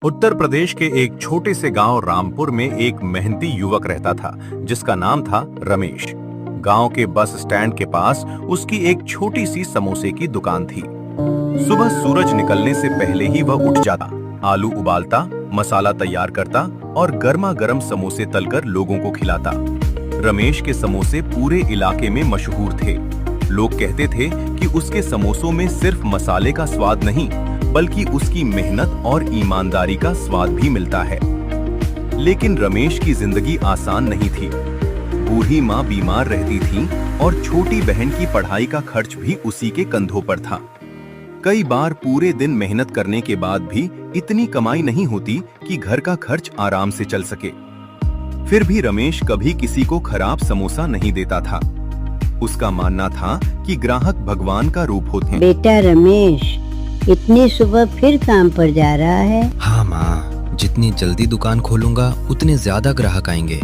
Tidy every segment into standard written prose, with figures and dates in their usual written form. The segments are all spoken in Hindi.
उत्तर प्रदेश के एक छोटे से गांव रामपुर में एक मेहनती युवक रहता था जिसका नाम था रमेश। गांव के बस स्टैंड के पास उसकी एक छोटी सी समोसे की दुकान थी। सुबह सूरज निकलने से पहले ही वह उठ जाता, आलू उबालता, मसाला तैयार करता और गर्मा गर्म समोसे तलकर लोगों को खिलाता। रमेश के समोसे पूरे इलाके में मशहूर थे। लोग कहते थे कि उसके समोसों में सिर्फ मसाले का स्वाद नहीं बल्कि उसकी मेहनत और ईमानदारी का स्वाद भी मिलता है। लेकिन रमेश की जिंदगी आसान नहीं थी। बूढ़ी माँ बीमार रहती थी और छोटी बहन की पढ़ाई का खर्च भी उसी के कंधों पर था। कई बार पूरे दिन मेहनत करने के बाद भी इतनी कमाई नहीं होती कि घर का खर्च आराम से चल सके। फिर भी रमेश कभी किसी को खराब समोसा नहीं देता था। उसका मानना था कि ग्राहक भगवान का रूप होते हैं। बेटा रमेश, इतनी सुबह फिर काम पर जा रहा है? हाँ माँ, जितनी जल्दी दुकान खोलूंगा उतने ज्यादा ग्राहक आएंगे।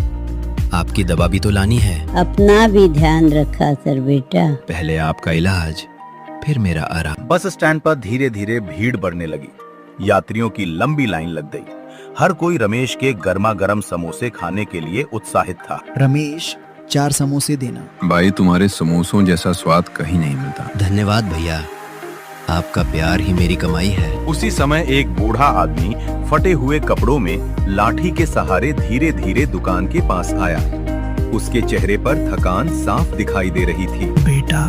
आपकी दवा भी तो लानी है। अपना भी ध्यान रखा कर बेटा। पहले आपका इलाज, फिर मेरा आराम। बस स्टैंड पर धीरे धीरे भीड़ बढ़ने लगी। यात्रियों की लंबी लाइन लग गई। हर कोई रमेश के गर्मा गर्म समोसे खाने के लिए उत्साहित था। रमेश, 4 समोसे देना। भाई, तुम्हारे समोसों जैसा स्वाद कहीं नहीं मिलता। धन्यवाद भैया, आपका प्यार ही मेरी कमाई है। उसी समय एक बूढ़ा आदमी फटे हुए कपड़ों में लाठी के सहारे धीरे धीरे दुकान के पास आया। उसके चेहरे पर थकान साफ दिखाई दे रही थी। बेटा,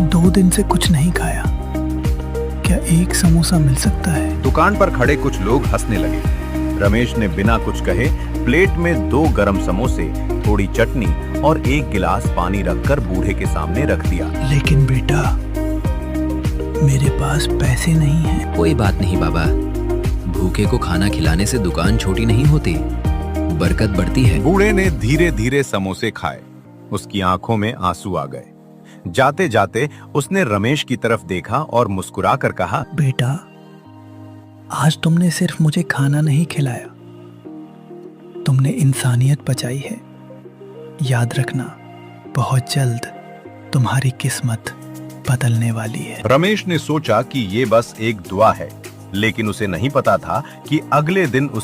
2 दिन से कुछ नहीं खाया, क्या एक समोसा मिल सकता है? दुकान पर खड़े कुछ लोग हंसने लगे। रमेश ने बिना कुछ कहे प्लेट में 2 गरम समोसे, थोड़ी चटनी और 1 गिलास पानी रखकर बूढ़े के सामने रख दिया। लेकिन बेटा, मेरे पास पैसे नहीं हैं। कोई बात नहीं बाबा, भूखे को खाना खिलाने से दुकान छोटी नहीं होती, बरकत बढ़ती है। बूढ़े ने धीरे धीरे समोसे खाए। उसकी आंखों में आंसू आ गए। जाते जाते उसने रमेश की तरफ देखा और मुस्कुरा कर कहा, बेटा, आज तुमने सिर्फ मुझे खाना नहीं खिलाया, तुमने इंसानियत बचाई है। याद रखना, बहुत जल्द तुम्हारी किस्मत बदलने वाली है। रमेश ने सोचा कि ये बस एक दुआ है, लेकिन उसे नहीं पता था कि अगले दिन